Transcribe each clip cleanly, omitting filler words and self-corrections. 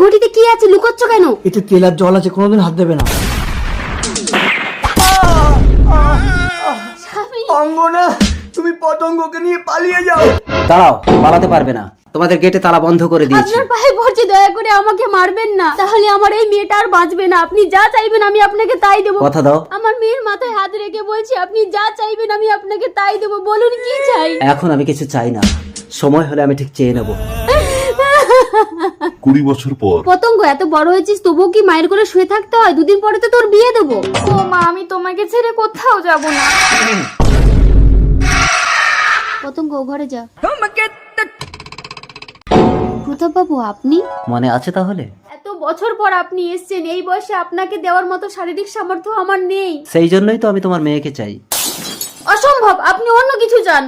ঘটিতে কি আছে, লুকোচ্ছ কেন? এতে তেল আর জল আছে, কোনোদিন হাত দেবে না। অঙ্গনা, তুমি পতঙ্গকে নিয়ে পালিয়ে যাও। দাঁড়াও, পালাতে পারবে না, তোমাদের গেটে তালা বন্ধ করে দিয়েছি। আপনার পায়ে পড়ছি, দয়া করে আমাকে মারবেন না, তাহলে আমার এই মেয়েটা আর বাঁচবে না। আপনি যা চাইবেন আমি আপনাকে তাই দেবো। কথা দাও। আমার মেয়ের মাথায় হাত রেখে বলছি, আপনি যা চাইবেন আমি আপনাকে তাই দেবো। বলুন কি চাই? এখন আমি কিছু চাই না, সময় হলে আমি ঠিক চেয়ে নেবো। 20 বছর পর। পতঙ্গ, এত বড় হয়েছিস তবুও কি মায়ের করে শুয়ে থাকতে হয়? দুদিন পরে তো তোর বিয়ে দেবো। ও মা, আমি তোমাকে ছেড়ে কোথাও যাব না। পতঙ্গ, ঘরে যা। প্রতাপ বাবু, আপনি? মনে আছে তাহলে? এত বছর পর আপনি এসেছেন, এই বয়সে আপনাকে দেওয়ার মতো শারীরিক সামর্থ্য আমার নেই। সেই জন্যই তো আমি তোমার মেয়েকে চাই। অসম্ভব, আপনি অন্য কিছু চান।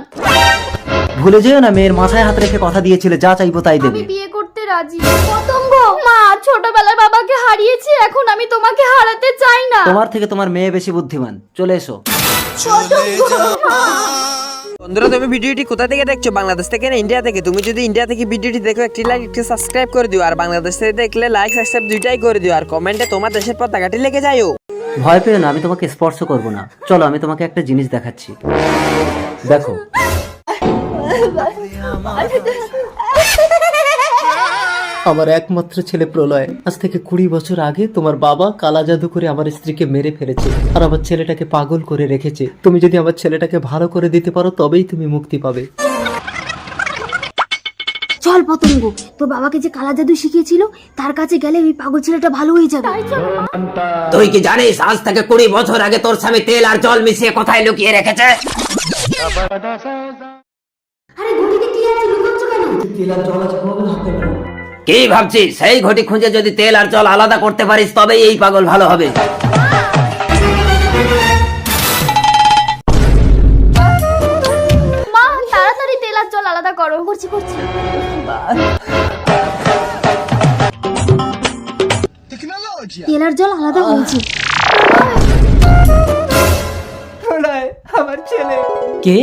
ভুলে যেও না, মেয়ের মাথায় হাত রেখে কথা দিয়েছিলে যা চাইবো তাই দেবে। আমি বিয়ে করতে রাজি। পতঙ্গ, মা ছোটবেলায় বাবাকে হারিয়েছি, এখন আমি তোমাকে হারাতে চাই না। তোমার থেকে তোমার মেয়ে বেশি বুদ্ধিমান, চলে এসো। বন্ধুরা, তুমি ভিডিওটি কোথা থেকে দেখছো? বাংলাদেশ থেকে না ইন্ডিয়া থেকে? তুমি যদি ইন্ডিয়া থেকে ভিডিওটি দেখো, একটি লাইক একটি সাবস্ক্রাইব করে দিও, আর বাংলাদেশ থেকে দেখলে লাইক সাবস্ক্রাইব দুইটাই করে দিও, আর কমেন্টে তোমার দেশের পতাকাটি লিখে যাও। ভয় পেও না, আমি তোমাকে স্পর্শ করব না। চলো, আমি তোমাকে একটা জিনিস দেখাচ্ছি, দেখো। আমার একমাত্র ছেলে প্রলয়। আজ থেকে 20 বছর আগে তোমার বাবা কালা জাদু করে আমার স্ত্রীকে মেরে ফেলেছে, আর আমার ছেলেটাকে পাগল করে রেখেছে। তুমি যদি আমার ছেলেটাকে ভালো করে দিতে পারো তবেই তুমি মুক্তি পাবে। চল পতঙ্গ, তোর বাবাকে যে কালা জাদু শিখিয়েছিল তার কাছে গেলে ওই পাগল ছেলেটা ভালো হয়ে যাবে। তুই কি জানিস আজ থেকে 20 বছর আগে তোর স্বামী তেল আর জল মিশিয়ে কোথায় লুকিয়ে রেখেছে? আরে ঘটিতে কি আছে, লুকোচ্ছ কেন? তেল আর জল আছে, কোনোদিন হাত দেবে না। কি ভাবছিস? সেই ঘটি খুঁজে যদি তেল আর জল আলাদা করতে পারিস তবেই এই পাগল ভালো হবে। মা, তাড়াতাড়ি তেল আর জল আলাদা করো। করছি করছি। তেল আর জল আলাদা হয়েছে। প্রলয়, আমার ছেলে। কে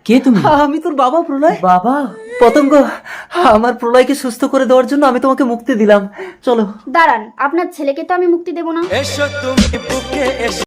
কে তুমি? আমি তোর বাবা প্রলয়। বাবা? পতঙ্গ, আমার প্রলয়কে সুস্থ করে দেওয়ার জন্য আমি তোমাকে মুক্তি দিলাম, চলো। দাঁড়ান, আপনার ছেলেকে তো আমি মুক্তি দেব না।